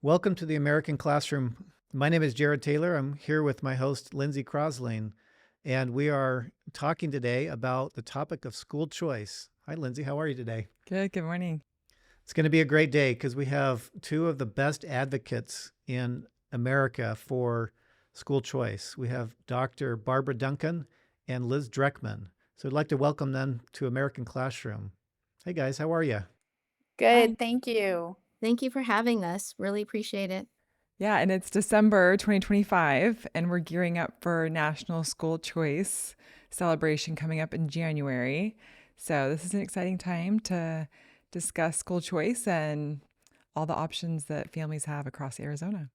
Welcome to the American Classroom. My name is Jared Taylor. I'm here with my host, Lindsey Crosland, and we are talking today about the topic of school choice. Hi, Lindsey. How are you today? Good morning. It's going to be a great day because we have two of the best advocates in America for school choice. We have Dr. Barbara Duncan and Liz Dreckman. So I'd like to welcome them to American Classroom. Hey, guys. How are you? Hi. Good, thank you. Thank you for having us. Really appreciate it. Yeah, and it's December 2025, and we're gearing up for National School Choice celebration coming up in January. So, this is an exciting time to discuss school choice and all the options that families have across Arizona.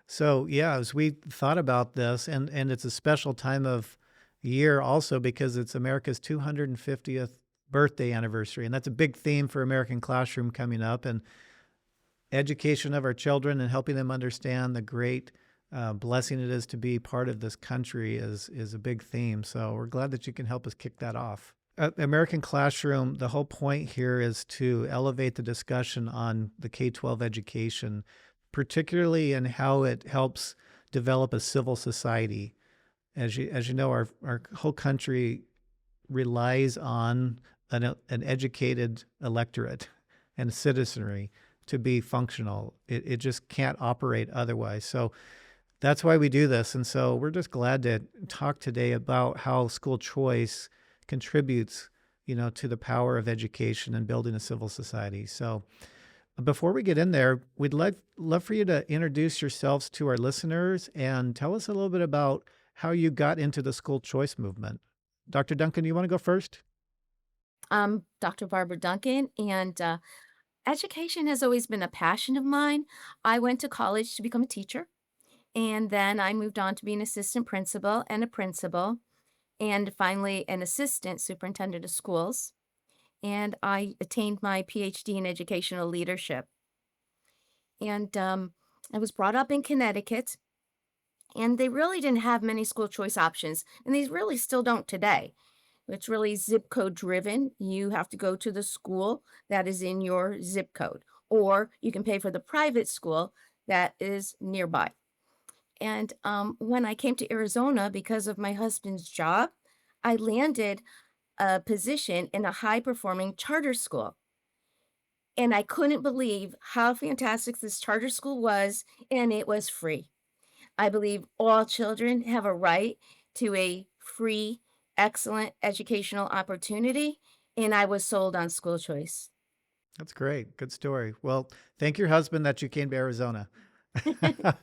So yeah, as we thought about this, and it's a special time of year also because it's America's 250th birthday anniversary, and that's a big theme for American Classroom coming up, and education of our children and helping them understand the great blessing it is to be part of this country is a big theme. So we're glad that you can help us kick that off. American Classroom, the whole point here is to elevate the discussion on the K-12 education, particularly in how it helps develop a civil society. As you know, our whole country relies on an educated electorate and citizenry to be functional. It just can't operate otherwise. So that's why we do this. And so we're just glad to talk today about how school choice contributes, to the power of education and building a civil society. So before we get in there, we'd love for you to introduce yourselves to our listeners and tell us a little bit about how you got into the school choice movement. Dr. Duncan, you want to go first? I'm Dr. Barbara Duncan, and education has always been a passion of mine. I went to college to become a teacher, and then I moved on to be an assistant principal and a principal, and finally an assistant superintendent of schools. And I attained my PhD in educational leadership. And I was brought up in Connecticut, and they really didn't have many school choice options, and they really still don't today. It's really zip code driven. You have to go to the school that is in your zip code, or you can pay for the private school that is nearby. And when I came to Arizona because of my husband's job, I landed a position in a high performing charter school. And I couldn't believe how fantastic this charter school was, and it was free. I believe all children have a right to a free, excellent educational opportunity, and I was sold on school choice. That's great. Good story. Well, thank your husband that you came to Arizona.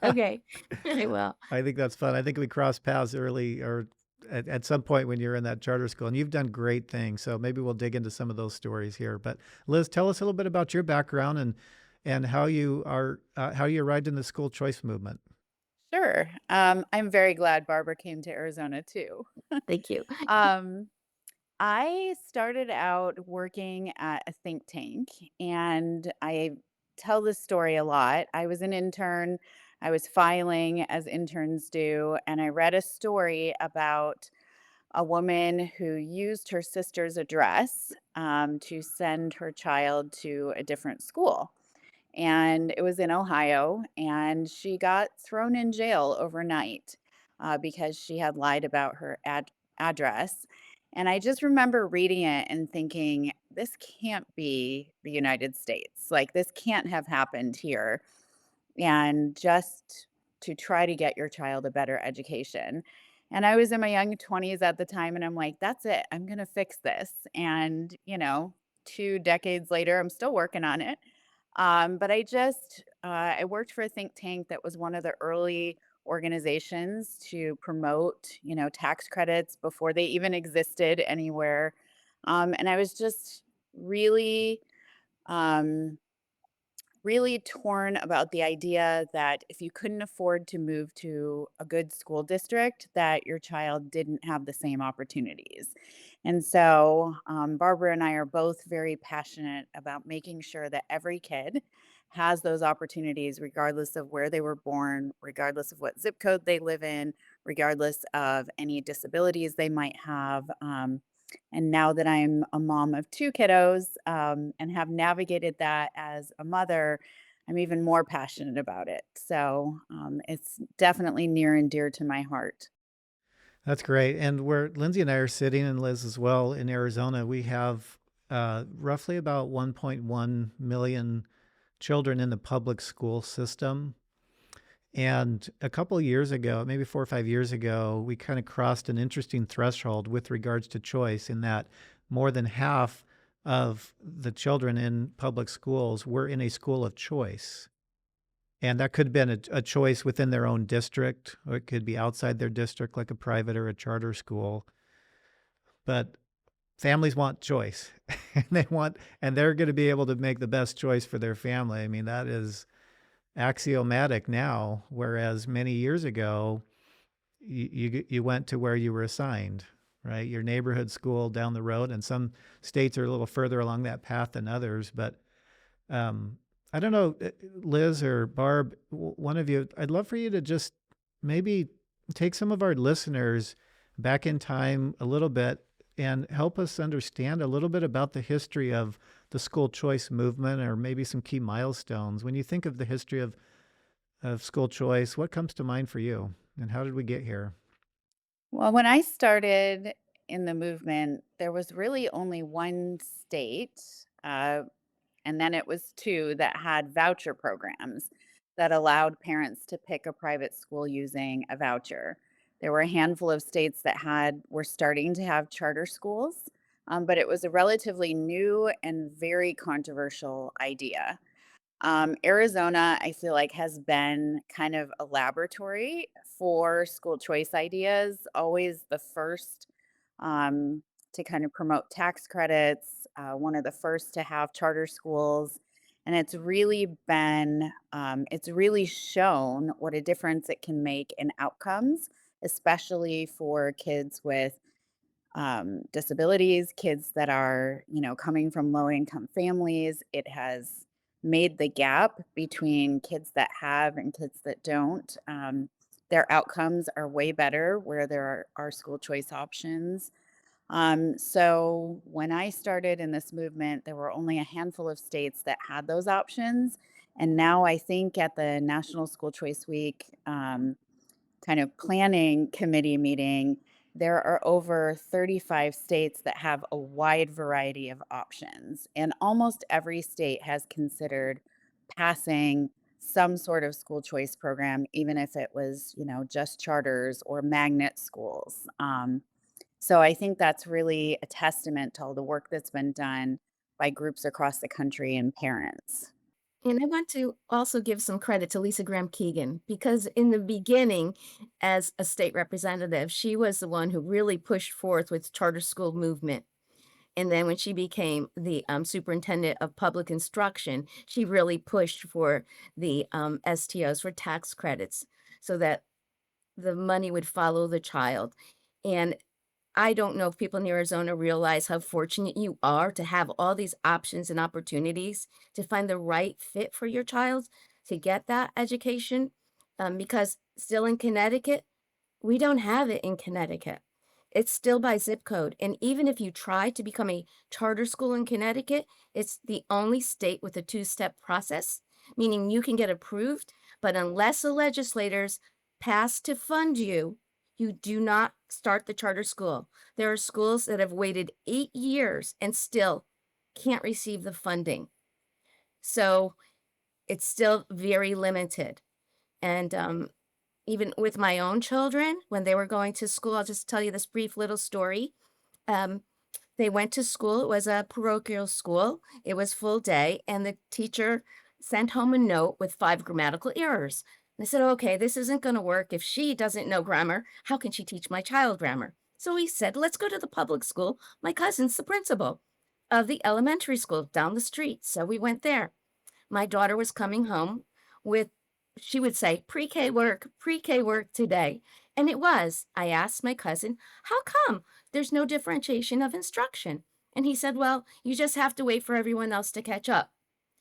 Okay, I will. I think that's fun. I think we crossed paths early or at some point when you're in that charter school, and you've done great things. So maybe we'll dig into some of those stories here. But Liz, tell us a little bit about your background and how you arrived in the school choice movement. Sure. I'm very glad Barbara came to Arizona too. Thank you. Um, I started out working at a think tank, and I tell this story a lot. I was an intern. I was filing as interns do, and I read a story about a woman who used her sister's address to send her child to a different school. And it was in Ohio, and she got thrown in jail overnight because she had lied about her address. And I just remember reading it and thinking, this can't be the United States. Like, this can't have happened here. And just to try to get your child a better education. And I was in my young 20s at the time, and I'm like, that's it. I'm going to fix this. And, 2 decades later, I'm still working on it. But I worked for a think tank that was one of the early organizations to promote, tax credits before they even existed anywhere. And I was just really, um, really torn about the idea that if you couldn't afford to move to a good school district, that your child didn't have the same opportunities. And so, Barbara and I are both very passionate about making sure that every kid has those opportunities, regardless of where they were born, regardless of what zip code they live in, regardless of any disabilities they might have. And now that I'm a mom of two kiddos and have navigated that as a mother, I'm even more passionate about it. So it's definitely near and dear to my heart. That's great. And where Lindsay and I are sitting, and Liz as well, in Arizona, we have roughly about 1.1 million children in the public school system. And a couple of years ago, maybe 4 or 5 years ago, we kind of crossed an interesting threshold with regards to choice, in that more than half of the children in public schools were in a school of choice. And that could have been a choice within their own district, or it could be outside their district, like a private or a charter school. But families want choice, and they're going to be able to make the best choice for their family. I mean, that is axiomatic now, whereas many years ago, you went to where you were assigned, right? Your neighborhood school down the road, and some states are a little further along that path than others. But um, I don't know, Liz or Barb, one of you, I'd love for you to just maybe take some of our listeners back in time a little bit and help us understand a little bit about the history of the school choice movement, or maybe some key milestones. When you think of the history of school choice, what comes to mind for you, and how did we get here? Well, when I started in the movement, there was really only one state, uh, and then it was two that had voucher programs that allowed parents to pick a private school using a voucher. There were a handful of states that were starting to have charter schools, but it was a relatively new and very controversial idea. Arizona, I feel like, has been kind of a laboratory for school choice ideas, always the first to kind of promote tax credits, one of the first to have charter schools. And it's really shown what a difference it can make in outcomes, especially for kids with disabilities, kids that are, coming from low income families. It has made the gap between kids that have and kids that don't. Their outcomes are way better where are school choice options. So when I started in this movement, there were only a handful of states that had those options. And now I think at the National School Choice Week, kind of planning committee meeting, there are over 35 states that have a wide variety of options. And almost every state has considered passing some sort of school choice program, even if it was, just charters or magnet schools. So I think that's really a testament to all the work that's been done by groups across the country and parents. And I want to also give some credit to Lisa Graham Keegan because in the beginning, as a state representative, she was the one who really pushed forth with charter school movement. And then when she became the superintendent of public instruction, she really pushed for the STOs for tax credits so that the money would follow the child. And I don't know if people in Arizona realize how fortunate you are to have all these options and opportunities to find the right fit for your child to get that education. Because still in Connecticut, we don't have it in Connecticut. It's still by zip code. And even if you try to become a charter school in Connecticut, it's the only state with a two-step process, meaning you can get approved, but unless the legislators pass to fund you, you do not start the charter school. There are schools that have waited 8 years and still can't receive the funding. So it's still very limited. And even with my own children, when they were going to school, I'll just tell you this brief little story. Um, they went to school. It was a parochial school. It was full day, and the teacher sent home a note with 5 grammatical errors. And I said, okay, this isn't going to work. If she doesn't know grammar, how can she teach my child grammar? So he said, let's go to the public school. My cousin's the principal of the elementary school down the street. So we went there. My daughter was coming home with, she would say, pre K work today. And it was. I asked my cousin, how come there's no differentiation of instruction? And he said, well, you just have to wait for everyone else to catch up.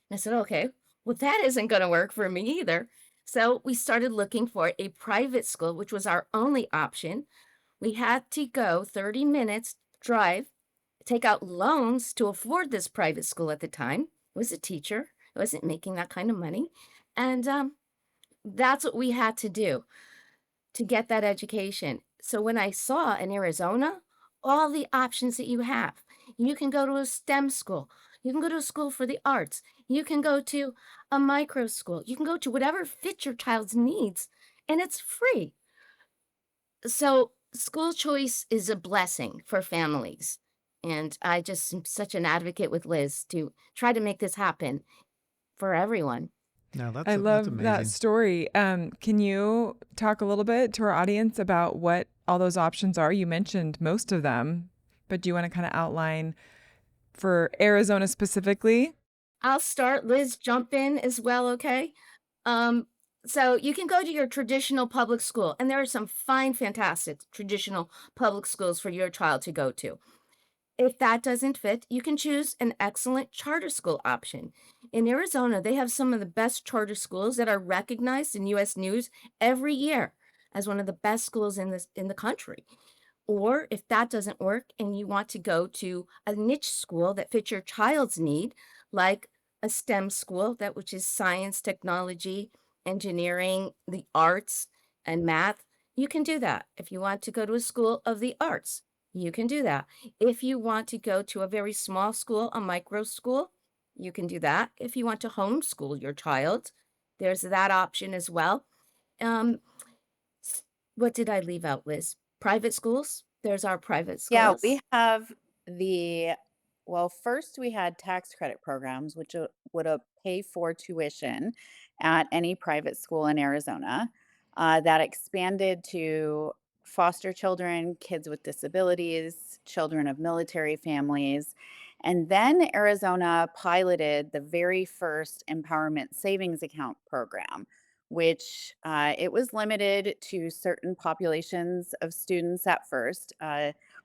And I said, okay, well, that isn't going to work for me either. So we started looking for a private school, which was our only option. We had to go 30 minutes drive, take out loans to afford this private school at the time. I was a teacher I wasn't making that kind of money. And that's what we had to do to get that education. So when I saw in Arizona all the options that you have, you can go to a STEM school, you can go to a school for the arts, you can go to a micro school, you can go to whatever fits your child's needs, and it's free. So school choice is a blessing for families. And I just am such an advocate with Liz to try to make this happen for everyone. No, I that's love that amazing. story. Can you talk a little bit to our audience about what all those options are? You mentioned most of them, but do you want to kind of outline for Arizona specifically? I'll start. Liz, jump in as well, okay? Um, so you can go to your traditional public school, and there are some fine, fantastic traditional public schools for your child to go to. If that doesn't fit, you can choose an excellent charter school option. In Arizona, they have some of the best charter schools that are recognized in US News every year as one of the best schools in the country. Or if that doesn't work and you want to go to a niche school that fits your child's need, like a STEM school, that which is science, technology, engineering, the arts, and math, you can do that. If you want to go to a school of the arts, you can do that. If you want to go to a very small school, a micro school, you can do that. If you want to homeschool your child, there's that option as well. Um, what did I leave out, Liz? Private schools? There's our private Yeah, we schools. have the well, first we had tax credit programs, which would pay for tuition at any private school in Arizona. That expanded to foster children, kids with disabilities, children of military families. And then Arizona piloted the very first empowerment savings account program, which it was limited to certain populations of students at first.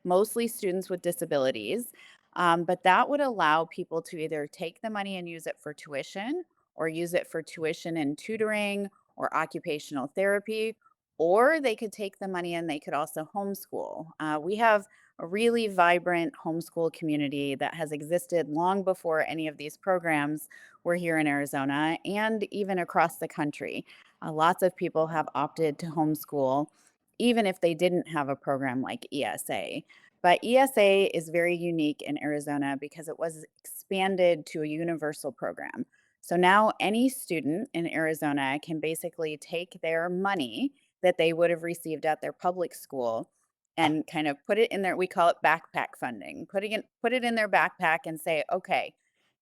Mostly students with disabilities. But that would allow people to either take the money and use it for tuition or use it for tuition and tutoring or occupational therapy, or they could take the money and they could also homeschool. We have a really vibrant homeschool community that has existed long before any of these programs were here in Arizona and even across the country. Lots of people have opted to homeschool even if they didn't have a program like ESA. But ESA is very unique in Arizona because it was expanded to a universal program. So now any student in Arizona can basically take their money that they would have received at their public school and kind of put it in their, we call it backpack funding, put it in their backpack and say, okay,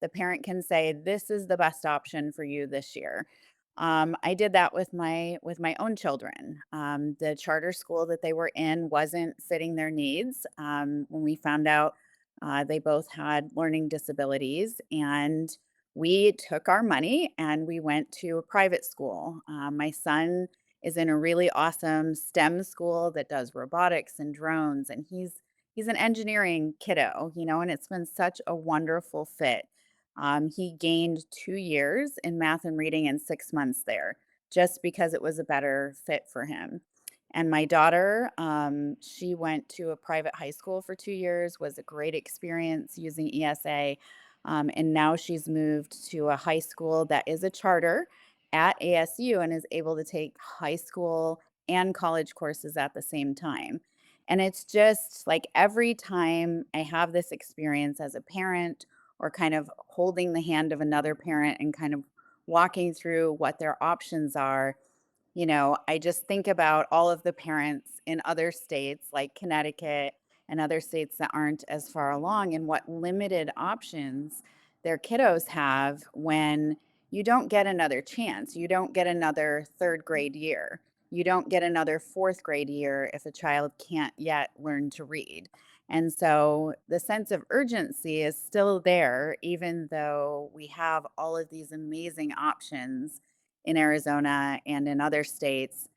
the parent can say, this is the best option for you this year. I did that with my own children. The charter school that they were in wasn't fitting their needs. When we found out they both had learning disabilities, and we took our money and we went to a private school. My son is in a really awesome STEM school that does robotics and drones, and he's an engineering kiddo, and it's been such a wonderful fit. He gained 2 years in math and reading in 6 months there, just because it was a better fit for him. And my daughter, she went to a private high school for 2 years, was a great experience using ESA. And now she's moved to a high school that is a charter at ASU and is able to take high school and college courses at the same time. And it's just like every time I have this experience as a parent or kind of holding the hand of another parent and kind of walking through what their options are, I just think about all of the parents in other states like Connecticut and other states that aren't as far along and what limited options their kiddos have when you don't get another chance. You don't get another third grade year. You don't get another fourth grade year if a child can't yet learn to read. And so the sense of urgency is still there, even though we have all of these amazing options in Arizona and in other states.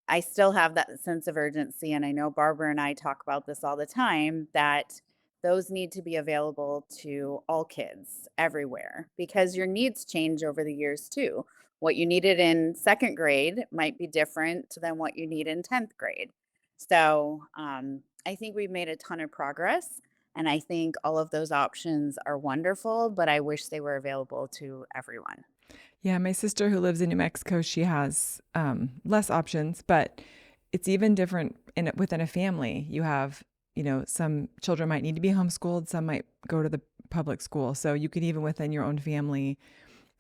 I still have that sense of urgency. And I know Barbara and I talk about this all the time that those need to be available to all kids everywhere because your needs change over the years too. What you needed in second grade might be different than what you need in 10th grade. So I think we've made a ton of progress. And I think all of those options are wonderful, but I wish they were available to everyone. Yeah, my sister who lives in New Mexico, she has less options, but it's even different within a family. You have, some children might need to be homeschooled, some might go to the public school. So you could even within your own family,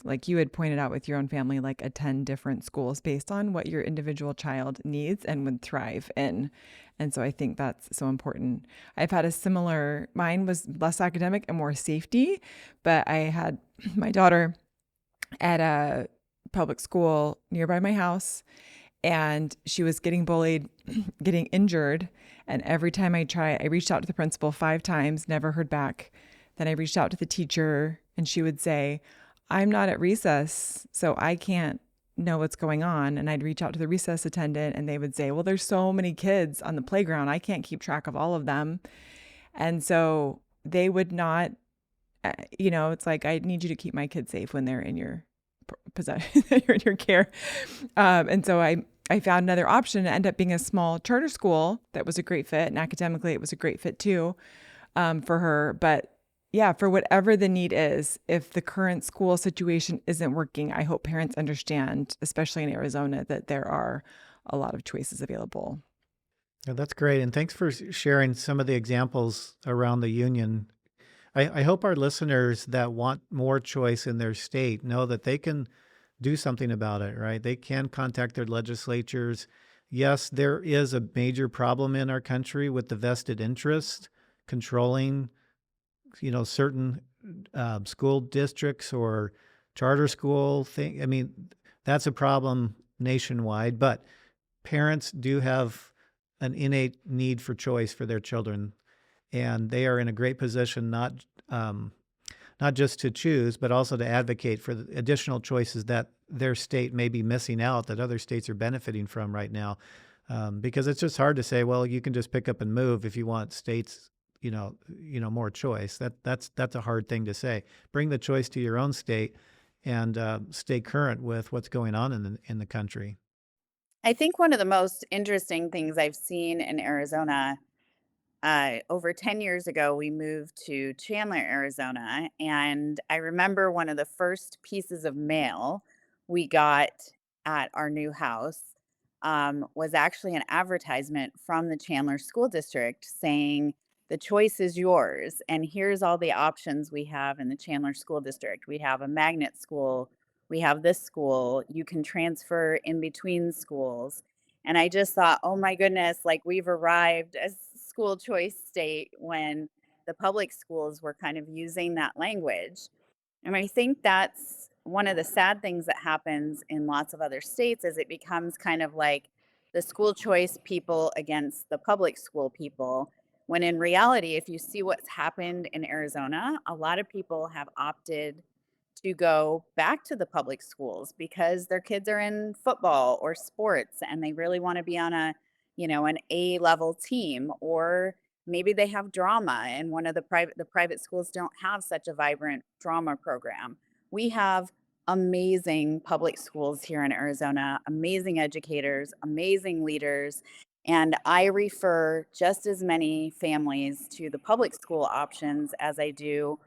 like you had pointed out with your own family, like attend different schools based on what your individual child needs and would thrive in. And so I think that's so important. I've had a similar, mine was less academic and more safety, but I had my daughter at a public school nearby my house, and she was getting bullied, getting injured. And every time I reached out to the principal 5 times, never heard back. Then I reached out to the teacher, and she would say, I'm not at recess, so I can't know what's going on. And I'd reach out to the recess attendant, and they would say, well, there's so many kids on the playground, I can't keep track of all of them. And so they would not, it's like, I need you to keep my kids safe when they're in your possession, you're in your care. And so I found another option. It ended up being a small charter school that was a great fit. And academically, it was a great fit too, for her. But yeah, for whatever the need is, if the current school situation isn't working, I hope parents understand, especially in Arizona, that there are a lot of choices available. Yeah, that's great. And thanks for sharing some of the examples around the union. I hope our listeners that want more choice in their state know that they can do something about it, right? They can contact their legislatures. Yes, there is a major problem in our country with the vested interest controlling, certain school districts or charter school thing. I mean, that's a problem nationwide, but parents do have an innate need for choice for their children, and they are in a great position not just to choose, but also to advocate for the additional choices that their state may be missing out that other states are benefiting from right now. Because it's just hard to say, well, you can just pick up and move if you want states, more choice. That's a hard thing to say. Bring the choice to your own state and stay current with what's going on in the country. I think one of the most interesting things I've seen in Arizona, over 10 years ago, we moved to Chandler, Arizona. And I remember one of the first pieces of mail we got at our new house was actually an advertisement from the Chandler School District saying, the choice is yours. And here's all the options we have in the Chandler School District. We have a magnet school. We have this school. You can transfer in between schools. And I just thought, oh my goodness, like we've arrived as school choice state when the public schools were kind of using that language. And I think that's one of the sad things that happens in lots of other states is it becomes kind of like the school choice people against the public school people. When in reality, if you see what's happened in Arizona, a lot of people have opted to go back to the public schools because their kids are in football or sports and they really want to be on an A level team, or maybe they have drama and one of the private schools don't have such a vibrant drama program. We have amazing public schools here in Arizona, amazing educators, amazing leaders, and I refer just as many families to the public school options as I do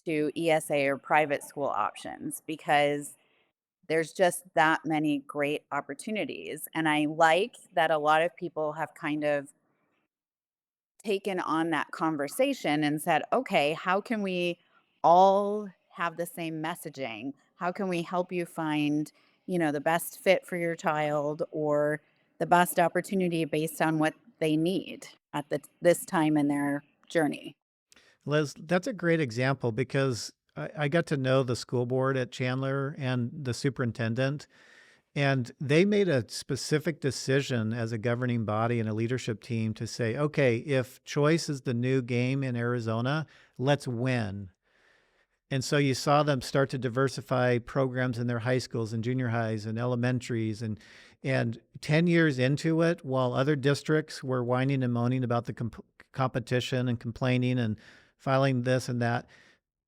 to ESA or private school options because there's just that many great opportunities. And I like that a lot of people have kind of taken on that conversation and said, okay, how can we all have the same messaging? How can we help you find, the best fit for your child or the best opportunity based on what they need at this time in their journey? Liz, that's a great example because I got to know the school board at Chandler and the superintendent, and they made a specific decision as a governing body and a leadership team to say, okay, if choice is the new game in Arizona, let's win. And so you saw them start to diversify programs in their high schools and junior highs and elementaries. And 10 years into it, while other districts were whining and moaning about the competition and complaining and filing this and that,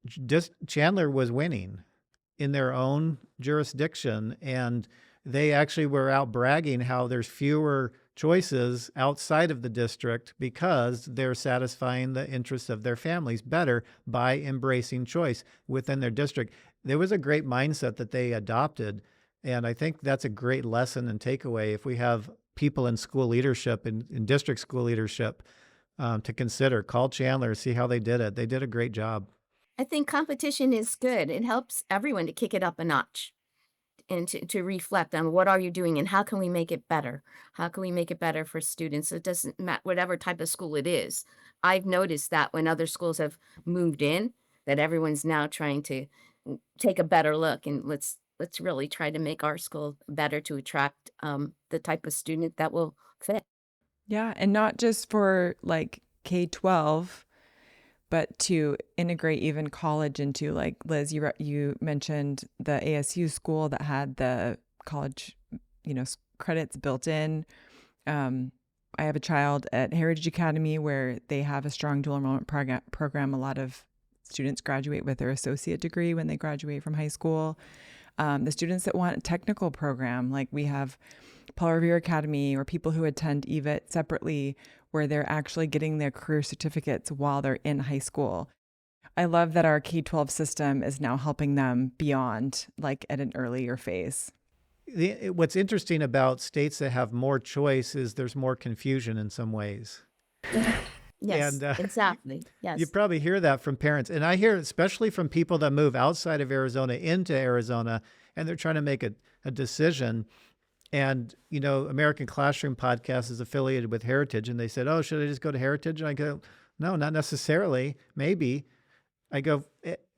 just Chandler was winning in their own jurisdiction. And they actually were out bragging how there's fewer choices outside of the district because they're satisfying the interests of their families better by embracing choice within their district. There was a great mindset that they adopted, and I think that's a great lesson and takeaway if we have people in school leadership, in district school leadership, to consider. Call Chandler, see how they did it. They did a great job. I think competition is good. It helps everyone to kick it up a notch and to reflect on what are you doing and how can we make it better? How can we make it better for students? It doesn't matter whatever type of school it is. I've noticed that when other schools have moved in, that everyone's now trying to take a better look and let's really try to make our school better to attract the type of student that will fit. Yeah, and not just for like K-12, but to integrate even college into, like, Liz, you mentioned the ASU school that had the college, credits built in. I have a child at Heritage Academy where they have a strong dual enrollment program. A lot of students graduate with their associate degree when they graduate from high school. The students that want a technical program, like we have Paul Revere Academy, or people who attend EVIT separately, where they're actually getting their career certificates while they're in high school. I love that our K-12 system is now helping them beyond, like, at an earlier phase. What's interesting about states that have more choice is there's more confusion in some ways. Yes, And exactly. you Yes. probably hear that from parents. And I hear it especially from people that move outside of Arizona into Arizona, and they're trying to make a decision. And, American Classroom Podcast is affiliated with Heritage, and they said, oh, should I just go to Heritage? And I go, no, not necessarily. Maybe. I go,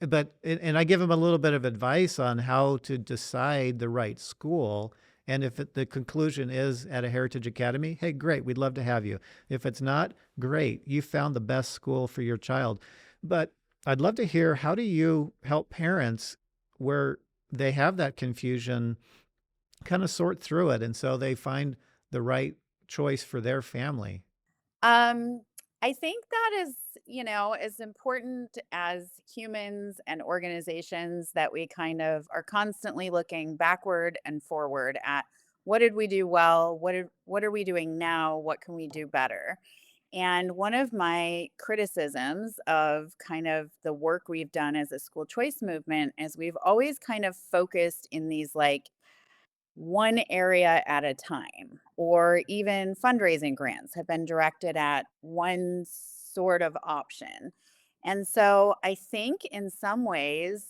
and I give them a little bit of advice on how to decide the right school. And if the conclusion is at a Heritage Academy, hey, great, we'd love to have you. If it's not, great, you found the best school for your child. But I'd love to hear, how do you help parents where they have that confusion kind of sort through it, and so they find the right choice for their family? Um, I think that is, as important as humans and organizations, that we kind of are constantly looking backward and forward at what did we do well? What are we doing now? What can we do better? And one of my criticisms of kind of the work we've done as a school choice movement is we've always kind of focused in these, like, one area at a time, or even fundraising grants have been directed at one sort of option. And so I think in some ways,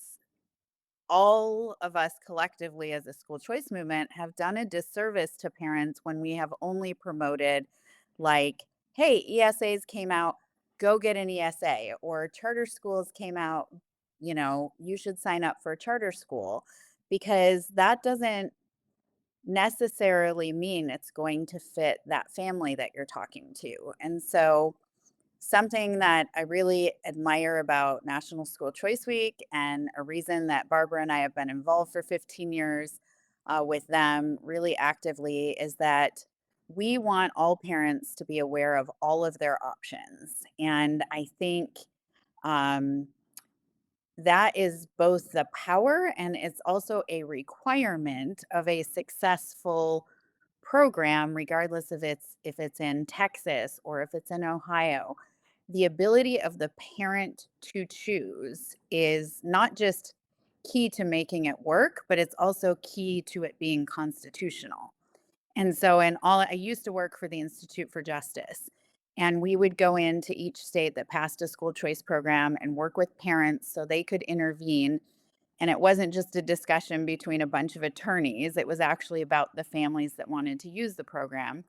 all of us collectively as a school choice movement have done a disservice to parents when we have only promoted, like, hey, ESAs came out, go get an ESA, or charter schools came out, you should sign up for a charter school, because that doesn't necessarily mean it's going to fit that family that you're talking to. And so, something that I really admire about National School Choice Week, and a reason that Barbara and I have been involved for 15 years with them really actively, is that we want all parents to be aware of all of their options. And I think um, that is both the power, and it's also a requirement of a successful program, regardless of if it's in Texas or if it's in Ohio. The ability of the parent to choose is not just key to making it work, but it's also key to it being constitutional. And so, I used to work for the Institute for Justice, and we would go into each state that passed a school choice program and work with parents so they could intervene. And it wasn't just a discussion between a bunch of attorneys, it was actually about the families that wanted to use the program.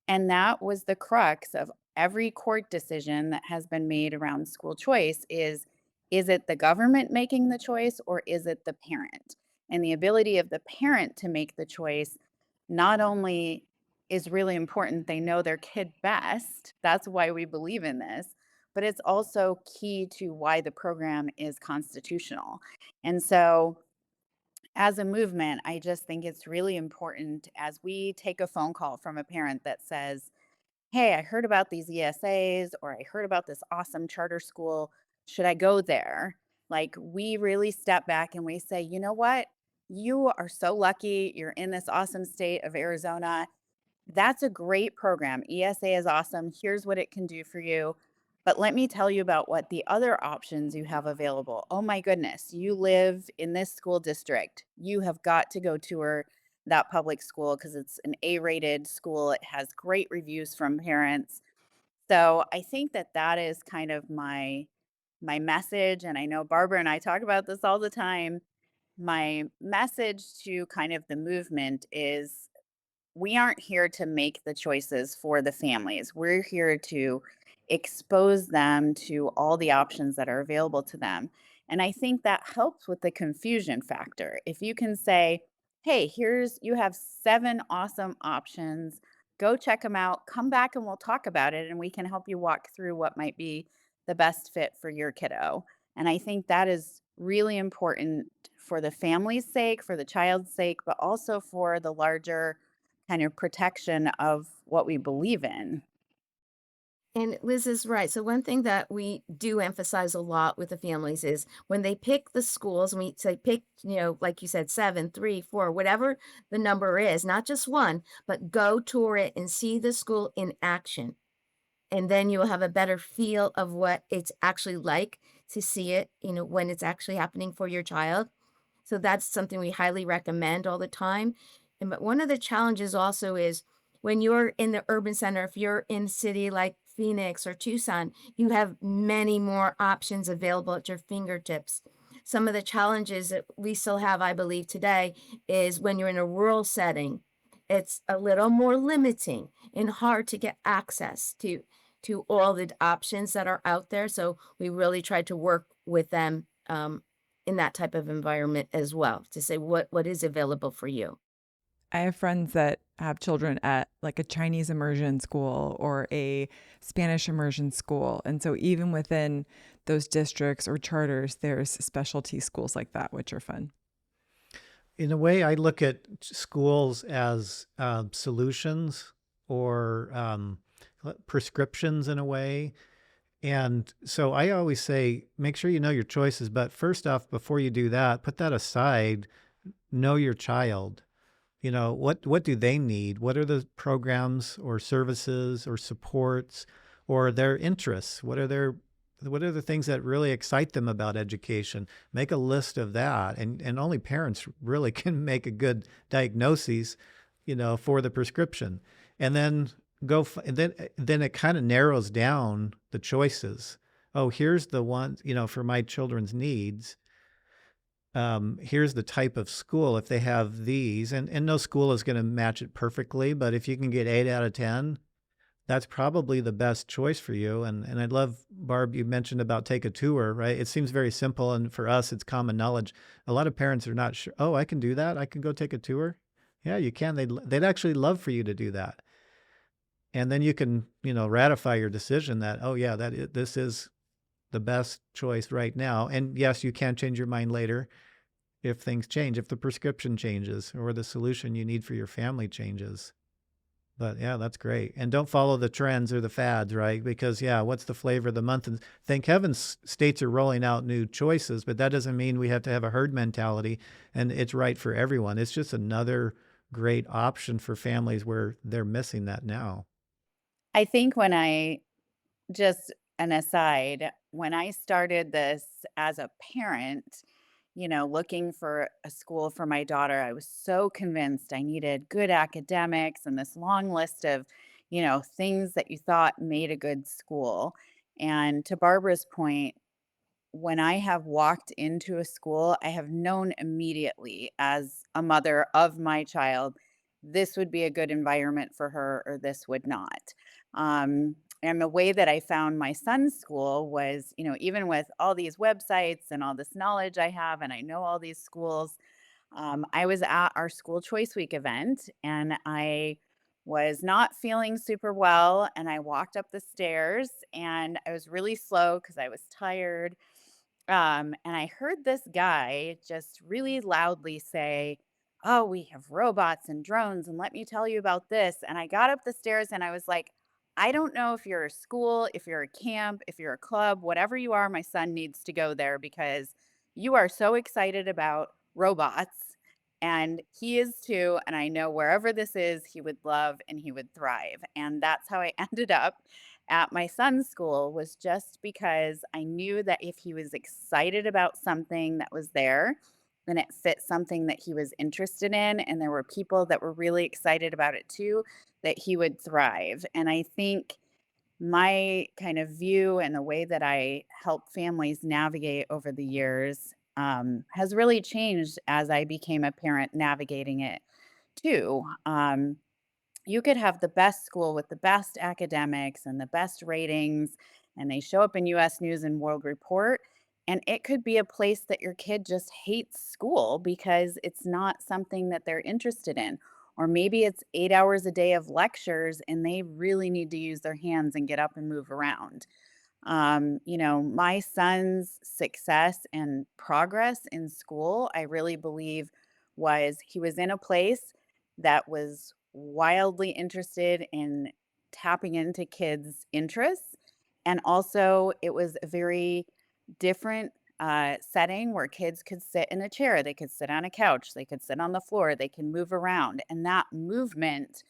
And that was the crux of every court decision that has been made around school choice: is it the government making the choice, or is it the parent? And the ability of the parent to make the choice not only is really important, they know their kid best. That's why we believe in this, but it's also key to why the program is constitutional. And so, as a movement, I just think it's really important, as we take a phone call from a parent that says, hey, I heard about these ESAs, or I heard about this awesome charter school. Should I go there? Like, we really step back and we say, you know what? You are so lucky. You're in this awesome state of Arizona. That's a great program. ESA is awesome. Here's what it can do for you. But let me tell you about what the other options you have available. Oh my goodness, you live in this school district. You have got to go tour that public school because it's an A-rated school. It has great reviews from parents. So I think that that is kind of my message, and I know Barbara and I talk about this all the time. My message to kind of the movement is we aren't here to make the choices for the families. We're here to expose them to all the options that are available to them. And I think that helps with the confusion factor. If you can say, hey, you have 7 awesome options, go check them out, come back and we'll talk about it, and we can help you walk through what might be the best fit for your kiddo. And I think that is really important for the family's sake, for the child's sake, but also for the larger kind of protection of what we believe in. And Liz is right. So one thing that we do emphasize a lot with the families is when they pick the schools, and we say pick, like you said, 7, 3, 4, whatever the number is, not just one, but go tour it and see the school in action. And then you'll have a better feel of what it's actually like to see it, when it's actually happening for your child. So that's something we highly recommend all the time. And but one of the challenges also is when you're in the urban center, if you're in a city like Phoenix or Tucson, you have many more options available at your fingertips. Some of the challenges that we still have, I believe, today is when you're in a rural setting, it's a little more limiting and hard to get access to all the options that are out there. So we really try to work with them in that type of environment as well to say what is available for you. I have friends that have children at like a Chinese immersion school or a Spanish immersion school. And so even within those districts or charters, there's specialty schools like that, which are fun. In a way, I look at schools as solutions or prescriptions in a way. And so I always say, make sure you know your choices. But first off, before you do that, put that aside, know your child. What do they need? What are the programs or services or supports or their interests? What are the things that really excite them about education? Make a list of that. And only parents really can make a good diagnosis, for the prescription. And then then it kind of narrows down the choices. Oh, here's the one, for my children's needs. Here's the type of school if they have these, and no school is going to match it perfectly, but if you can get 8 out of 10, that's probably the best choice for you. And I love, Barb, you mentioned about take a tour, right? It seems very simple, and for us, it's common knowledge. A lot of parents are not sure. Oh, I can do that. I can go take a tour. Yeah, you can. They'd actually love for you to do that, and then you can, ratify your decision that, oh yeah, this is the best choice right now. And yes, you can change your mind later if things change, if the prescription changes or the solution you need for your family changes. But yeah, that's great. And don't follow the trends or the fads, right? Because yeah, what's the flavor of the month? And thank heaven states are rolling out new choices, but that doesn't mean we have to have a herd mentality and it's right for everyone. It's just another great option for families where they're missing that now. I think when I just an aside, when I started this as a parent, looking for a school for my daughter, I was so convinced I needed good academics and this long list of, things that you thought made a good school. And to Barbara's point, when I have walked into a school, I have known immediately as a mother of my child, this would be a good environment for her or this would not. And the way that I found my son's school was, even with all these websites and all this knowledge I have, and I know all these schools, I was at our school choice week event and I was not feeling super well. And I walked up the stairs and I was really slow because I was tired. And I heard this guy just really loudly say, oh, we have robots and drones, and let me tell you about this. And I got up the stairs and I was like, I don't know if you're a school, if you're a camp, if you're a club, whatever you are, my son needs to go there because you are so excited about robots. And he is too. And I know wherever this is, he would love and he would thrive. And that's how I ended up at my son's school, was just because I knew that if he was excited about something that was there and it fit something that he was interested in, and there were people that were really excited about it too, that he would thrive. And I think my kind of view and the way that I help families navigate over the years has really changed as I became a parent navigating it too. You could have the best school with the best academics and the best ratings, and they show up in US News and World Report. And it could be a place that your kid just hates school because it's not something that they're interested in. Or maybe it's 8 hours a day of lectures and they really need to use their hands and get up and move around. My son's success and progress in school, I really believe, was he was in a place that was wildly interested in tapping into kids' interests. And also, it was a very different setting where kids could sit in a chair, they could sit on a couch, they could sit on the floor, they can move around. And that movement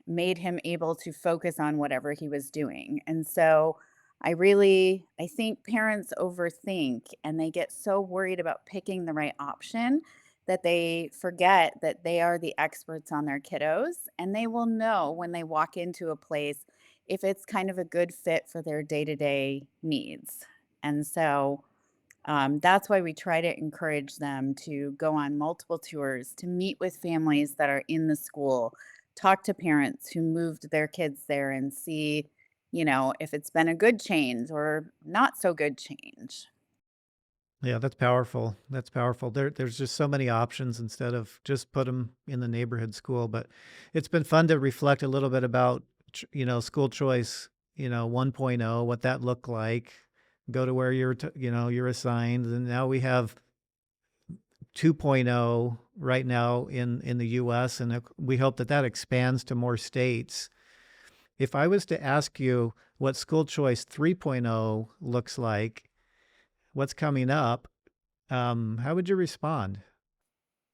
made him able to focus on whatever he was doing. And so I think parents overthink and they get so worried about picking the right option that they forget that they are the experts on their kiddos, and they will know when they walk into a place if it's kind of a good fit for their day-to-day needs. And so that's why we try to encourage them to go on multiple tours, to meet with families that are in the school, talk to parents who moved their kids there and see, if it's been a good change or not so good change. Yeah, that's powerful. That's powerful. There's just so many options instead of just put them in the neighborhood school. But it's been fun to reflect a little bit about, school choice, 1.0, what that looked like. Go to where you're assigned, and now we have 2.0 right now in the U.S., and we hope that that expands to more states. If I was to ask you what school choice 3.0 looks like, what's coming up, how would you respond?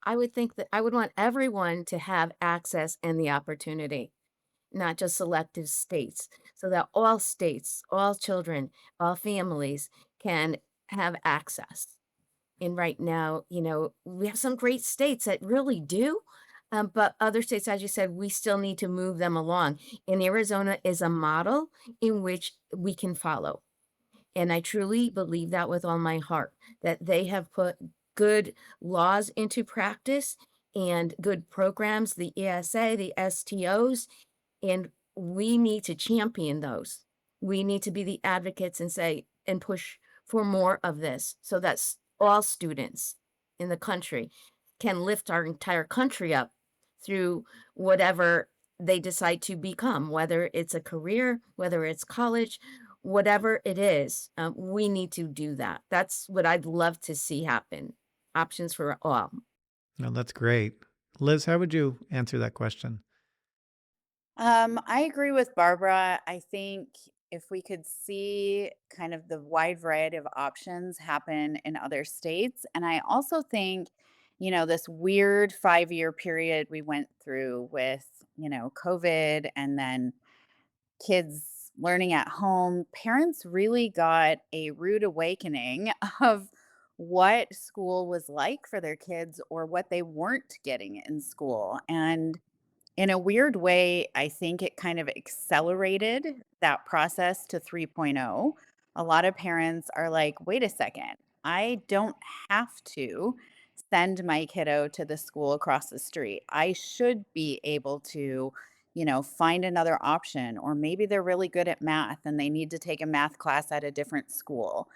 I would think that I would want everyone to have access and the opportunity, not just selective states, so that all states, all children, all families can have access. And right now, we have some great states that really do, but other states, as you said, we still need to move them along. And Arizona is a model in which we can follow. And I truly believe that with all my heart, that they have put good laws into practice and good programs, the ESA, the STOs, and we need to champion those. We need to be the advocates and say and push for more of this so that all students in the country can lift our entire country up through whatever they decide to become, whether it's a career, whether it's college, whatever it is. We need to do that. That's what I'd love to see happen. Options for all. No, that's great. Liz, how would you answer that question? I agree with Barbara. I think if we could see kind of the wide variety of options happen in other states, and I also think, this weird 5 year period we went through with, COVID and then kids learning at home, parents really got a rude awakening of what school was like for their kids or what they weren't getting in school. And in a weird way, I think it kind of accelerated that process to 3.0. A lot of parents are like, wait a second, I don't have to send my kiddo to the school across the street. I should be able to, find another option. Or maybe they're really good at math and they need to take a math class at a different school.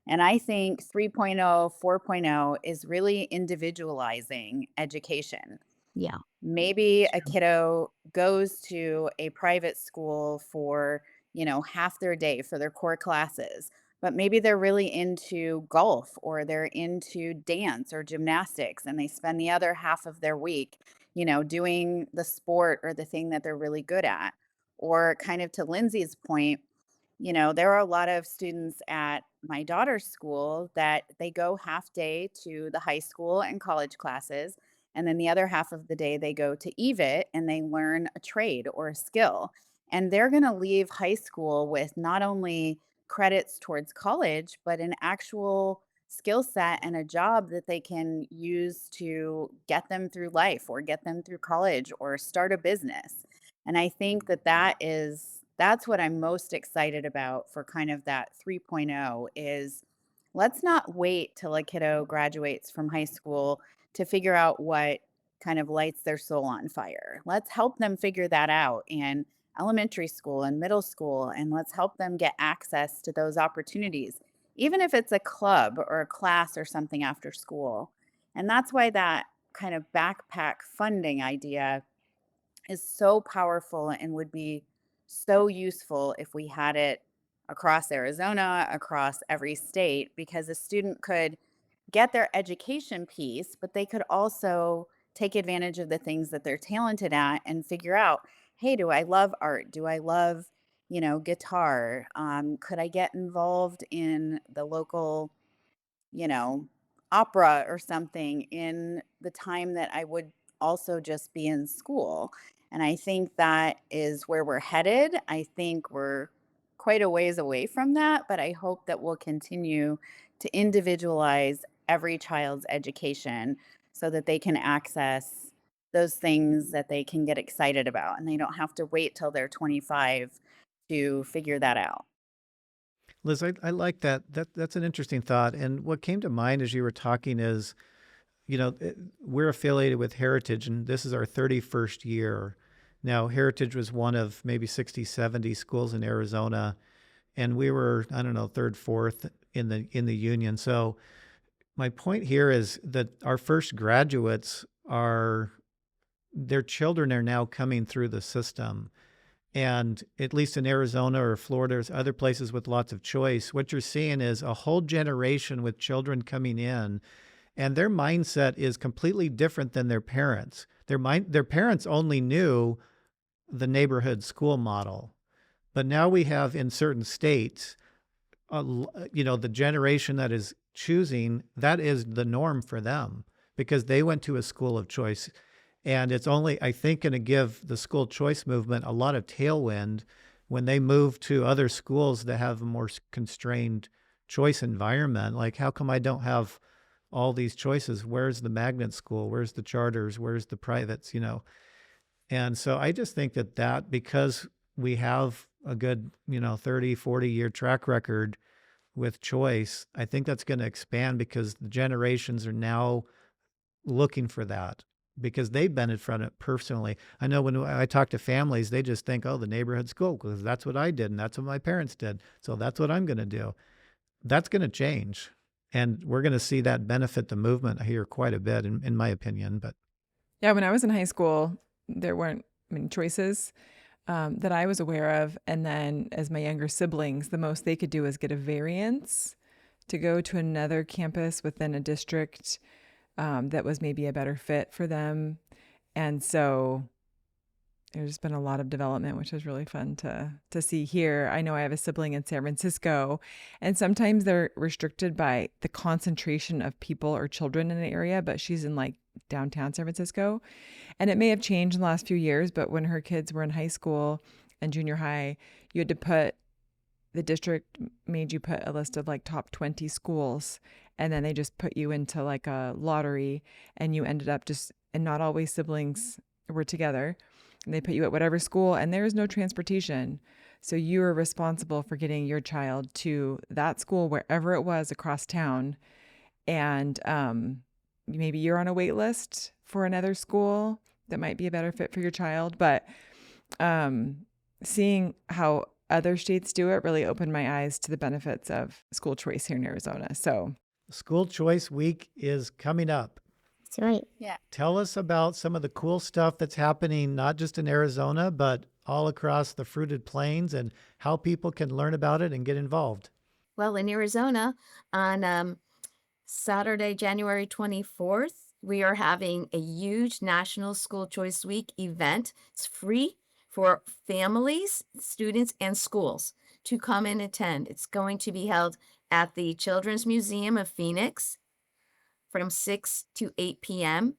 And I think 3.0, 4.0 is really individualizing education. Yeah, Maybe it's a true. kiddo goes to a private school for, half their day for their core classes, but maybe they're really into golf or they're into dance or gymnastics and they spend the other half of their week, doing the sport or the thing that they're really good at. Or kind of to Lindsay's point, there are a lot of students at my daughter's school that they go half day to the high school and college classes, And then the other half of the day, they go to EVIT and they learn a trade or a skill. And they're going to leave high school with not only credits towards college, but an actual skill set and a job that they can use to get them through life or get them through college or start a business. And I think that that's what I'm most excited about for kind of that 3.0 is let's not wait till a kiddo graduates from high school to figure out what kind of lights their soul on fire. Let's help them figure that out in elementary school and middle school, and let's help them get access to those opportunities, even if it's a club or a class or something after school. And that's why that kind of backpack funding idea is so powerful and would be so useful if we had it across Arizona, across every state, because a student could get their education piece, but they could also take advantage of the things that they're talented at and figure out, hey, do I love art? Do I love, guitar? Could I get involved in the local you know, opera or something in the time that I would also just be in school. And I think that is where we're headed. I think we're quite a ways away from that, but I hope that we'll continue to individualize every child's education so that they can access those things that they can get excited about and they don't have to wait till they're 25 to figure that out. Liz, I like that. That's an interesting thought. And what came to mind as you were talking is, we're affiliated with Heritage, and this is our 31st year. Now, Heritage was one of maybe 60, 70 schools in Arizona, and we were, I don't know, third, fourth in the union. So my point here is that our first graduates are their children are now coming through the system. And at least in Arizona or Florida or other places with lots of choice, what you're seeing is a whole generation with children coming in, and their mindset is completely different than their parents. Their parents only knew the neighborhood school model, but now we have in certain states, the generation that is choosing, that is the norm for them because they went to a school of choice. And it's only, I think, going to give the school choice movement a lot of tailwind when they move to other schools that have a more constrained choice environment. Like, how come I don't have all these choices? Where's the magnet school? Where's the charters? Where's the privates? And so I just think that because we have a good, 30, 40-year track record with choice, I think that's going to expand because the generations are now looking for that because they've benefited from it personally. I know when I talk to families, they just think, oh, the neighborhood school, because that's what I did and that's what my parents did. So that's what I'm going to do. That's going to change. And we're going to see that benefit the movement here quite a bit, in my opinion. But Yeah, when I was in high school, there weren't many choices that I was aware of. And then as my younger siblings, the most they could do was get a variance to go to another campus within a district that was maybe a better fit for them. And so there's been a lot of development, which is really fun to see here. I know I have a sibling in San Francisco, and sometimes they're restricted by the concentration of people or children in an area, but she's in like downtown San Francisco. And it may have changed in the last few years, but when her kids were in high school and junior high, you had to the district made you put a list of like top 20 schools, and then they just put you into like a lottery, and you ended up and not always siblings were together, and they put you at whatever school, and there is no transportation. So you are responsible for getting your child to that school, wherever it was across town. And maybe you're on a wait list for another school that might be a better fit for your child. But seeing how other states do it really opened my eyes to the benefits of school choice here in Arizona. So School Choice Week is coming up. That's right. Yeah. Tell us about some of the cool stuff that's happening, not just in Arizona, but all across the fruited plains, and how people can learn about it and get involved. Well, in Arizona, on Saturday, January 24th, we are having a huge National School Choice Week event. It's free for families, students, and schools to come and attend. It's going to be held at the Children's Museum of Phoenix from 6 to 8 p.m.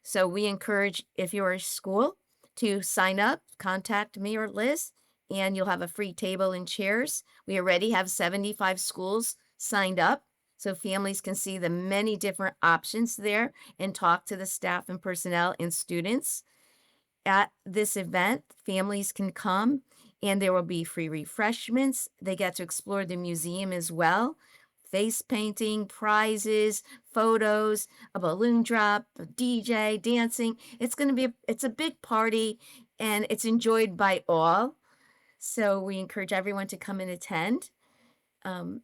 So we encourage, if you're a school, to sign up, contact me or Liz, and you'll have a free table and chairs. We already have 75 schools signed up, so families can see the many different options there and talk to the staff and personnel and students. At this event, families can come and there will be free refreshments. They get to explore the museum as well. Face painting, prizes, photos, a balloon drop, a DJ, dancing. It's a big party and it's enjoyed by all. So we encourage everyone to come and attend. Um,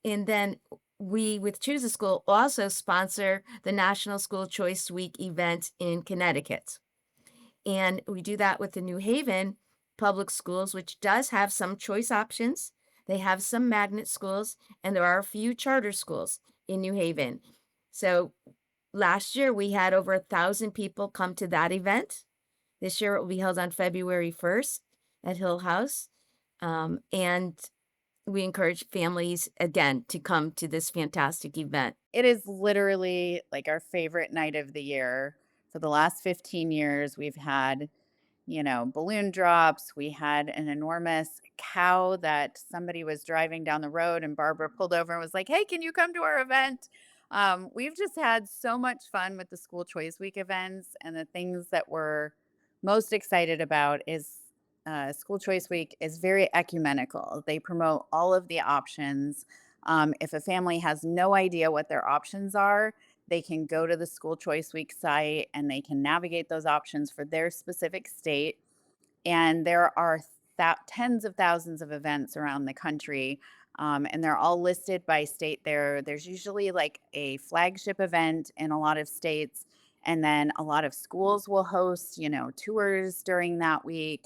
and then we, with Choose a School, also sponsor the National School Choice Week event in Connecticut. And we do that with the New Haven Public Schools, which does have some choice options. They have some magnet schools, and there are a few charter schools in New Haven. So last year we had over 1,000 people come to that event. This year it will be held on February 1st at Hill House. And we encourage families again to come to this fantastic event. It is literally like our favorite night of the year. For the last 15 years, we've had, balloon drops. We had an enormous cow that somebody was driving down the road and Barbara pulled over and was like, "Hey, can you come to our event?" We've just had so much fun with the School Choice Week events. And the things that we're most excited about is School Choice Week is very ecumenical. They promote all of the options. If a family has no idea what their options are, they can go to the School Choice Week site and they can navigate those options for their specific state. And there are tens of thousands of events around the country, and they're all listed by state. There's usually like a flagship event in a lot of states, and then a lot of schools will host, tours during that week,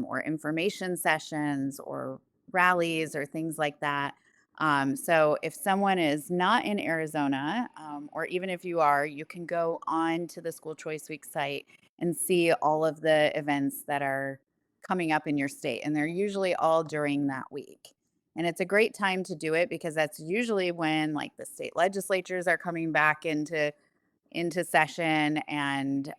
or information sessions, or rallies, or things like that. So if someone is not in Arizona, or even if you are, you can go on to the School Choice Week site and see all of the events that are coming up in your state. And they're usually all during that week. And it's a great time to do it because that's usually when like the state legislatures are coming back into session. And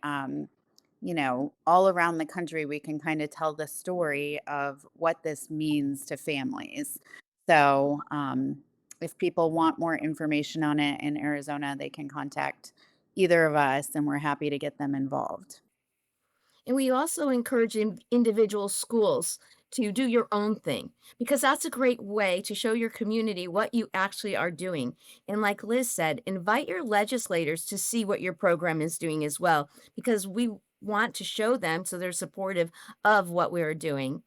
all around the country we can kind of tell the story of what this means to families. So if people want more information on it in Arizona, they can contact either of us and we're happy to get them involved. And we also encourage individual schools to do your own thing because that's a great way to show your community what you actually are doing. And like Liz said, invite your legislators to see what your program is doing as well because we want to show them so they're supportive of what we are doing.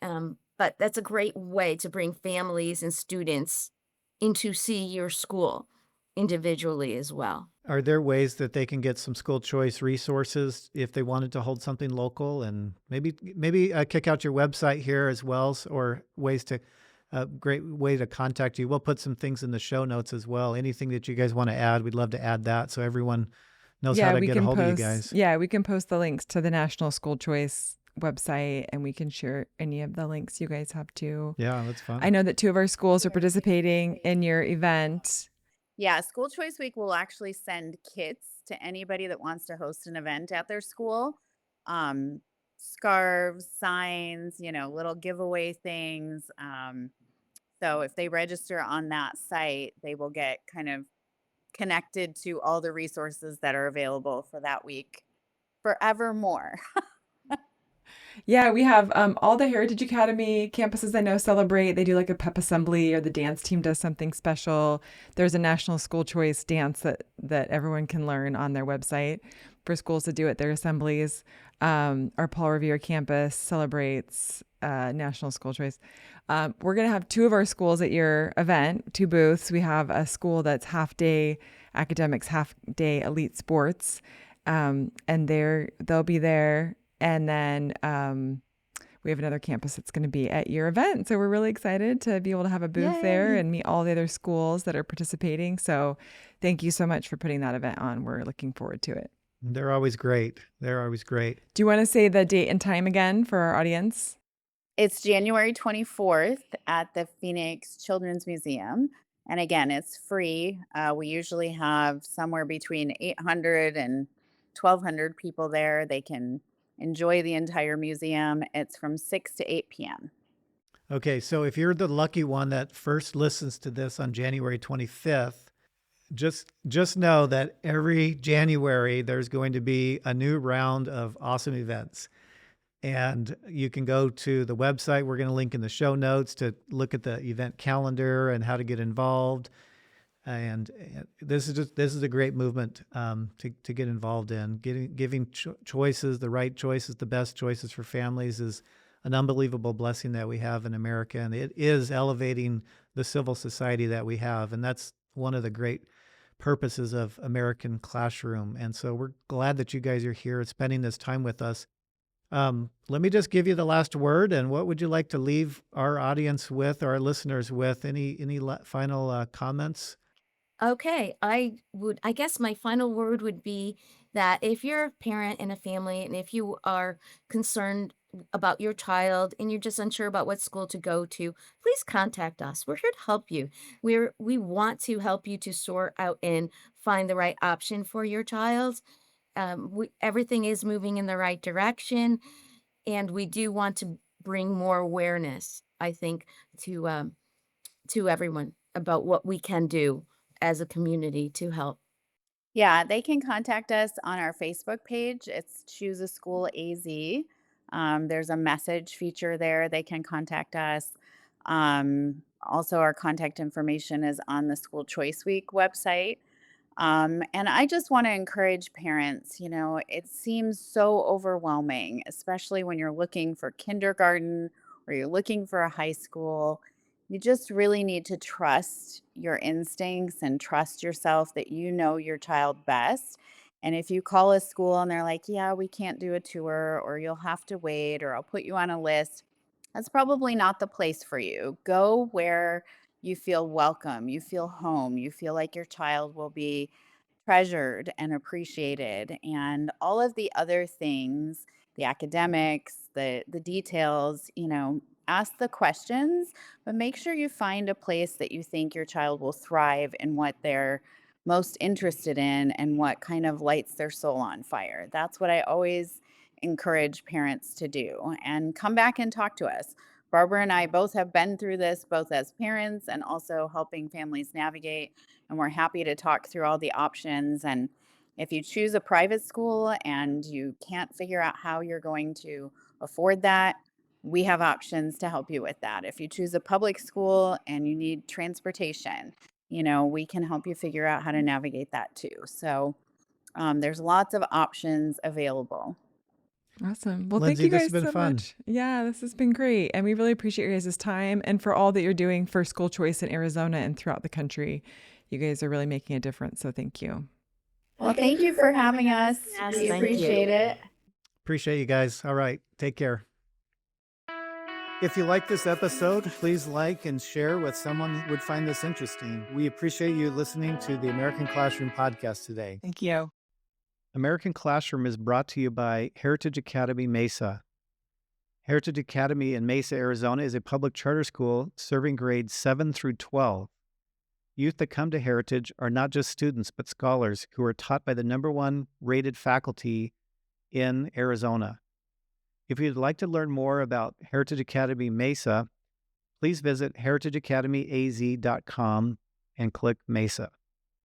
But that's a great way to bring families and students in to see your school individually as well. Are there ways that they can get some school choice resources if they wanted to hold something local, and maybe kick out your website here as well, or ways to great way to contact you. We'll put some things in the show notes as well. Anything that you guys want to add, we'd love to add that so everyone knows how Yeah, to we get a can hold of you post. guys. Yeah, we can post the links to the National School Choice website, and we can share any of the links you guys have too. Yeah, that's I fun. know that two of our schools are participating in your event. Yeah, School Choice Week will actually send kits to anybody that wants to host an event at their school. Um, Scarves, signs, little giveaway things. So if they register on that site, they will get kind of connected to all the resources that are available for that week forevermore. Yeah, we have all the Heritage Academy campuses I know celebrate. They do like a pep assembly, or the dance team does something special. There's a National School Choice dance that everyone can learn on their website for schools to do at their assemblies. Our Paul Revere campus celebrates National School Choice. We're going to have two of our schools at your event, two booths. We have a school that's half day academics, half day elite sports, and they'll be there. And then we have another campus that's going to be at your event. So we're really excited to be able to have a booth there Yay. and meet all the other schools that are participating. So thank you so much for putting that event on. We're looking forward to it. They're always great. They're always great. Do you want to say the date and time again for our audience? It's January 24th at the Phoenix Children's Museum. And again, it's free. We usually have somewhere between 800 and 1,200 people there. They can enjoy the entire museum. It's from 6 to 8 p.m. Okay, so if you're the lucky one that first listens to this on January 25th, just know that every January there's going to be a new round of awesome events. And you can go to the website. We're going to link in the show notes to look at the event calendar and how to get involved. And this is a great movement to get involved in. Giving choices, the right choices, the best choices for families is an unbelievable blessing that we have in America, and it is elevating the civil society that we have, and that's one of the great purposes of American Classroom. And so we're glad that you guys are here spending this time with us. Let me just give you the last word, and what would you like to leave our audience with, our listeners with? Any final comments? Okay, I guess my final word would be that if you're a parent in a family and if you are concerned about your child and you're just unsure about what school to go to, please contact us. We're here to help you. We want to help you to sort out and find the right option for your child. Everything is moving in the right direction, and we do want to bring more awareness, I think, to everyone about what we can do as a community to help. Yeah, they can contact us on our Facebook page. It's Choose a School AZ. There's a message feature there. They can contact us. Also, our contact information is on the School Choice Week website. And I just want to encourage parents, it seems so overwhelming, especially when you're looking for kindergarten or you're looking for a high school. You just really need to trust your instincts and trust yourself that you know your child best. And if you call a school and they're like, yeah, we can't do a tour, or you'll have to wait, or I'll put you on a list, that's probably not the place for you. Go where you feel welcome, you feel home, you feel like your child will be treasured and appreciated, and all of the other things, the academics, the details, ask the questions, but make sure you find a place that you think your child will thrive in what they're most interested in and what kind of lights their soul on fire. That's what I always encourage parents to do, and come back and talk to us. Barbara and I both have been through this, both as parents and also helping families navigate, and we're happy to talk through all the options. And if you choose a private school and you can't figure out how you're going to afford that, we have options to help you with that. If you choose a public school and you need transportation, we can help you figure out how to navigate that too. So there's lots of options available. Awesome. Well, thank Lindsay, you this has guys been so fun. much. Yeah, this has been great. And we really appreciate your guys' time and for all that you're doing for school choice in Arizona and throughout the country. You guys are really making a difference. So thank you. Well, thank you for having us. Yes, We thank you. appreciate it. Appreciate you guys. All right, take care. If you like this episode, please like and share with someone who would find this interesting. We appreciate you listening to the American Classroom podcast today. Thank you. American Classroom is brought to you by Heritage Academy Mesa. Heritage Academy in Mesa, Arizona is a public charter school serving grades 7 through 12. Youth that come to Heritage are not just students, but scholars who are taught by the #1 rated faculty in Arizona. If you'd like to learn more about Heritage Academy Mesa, please visit heritageacademyaz.com and click Mesa.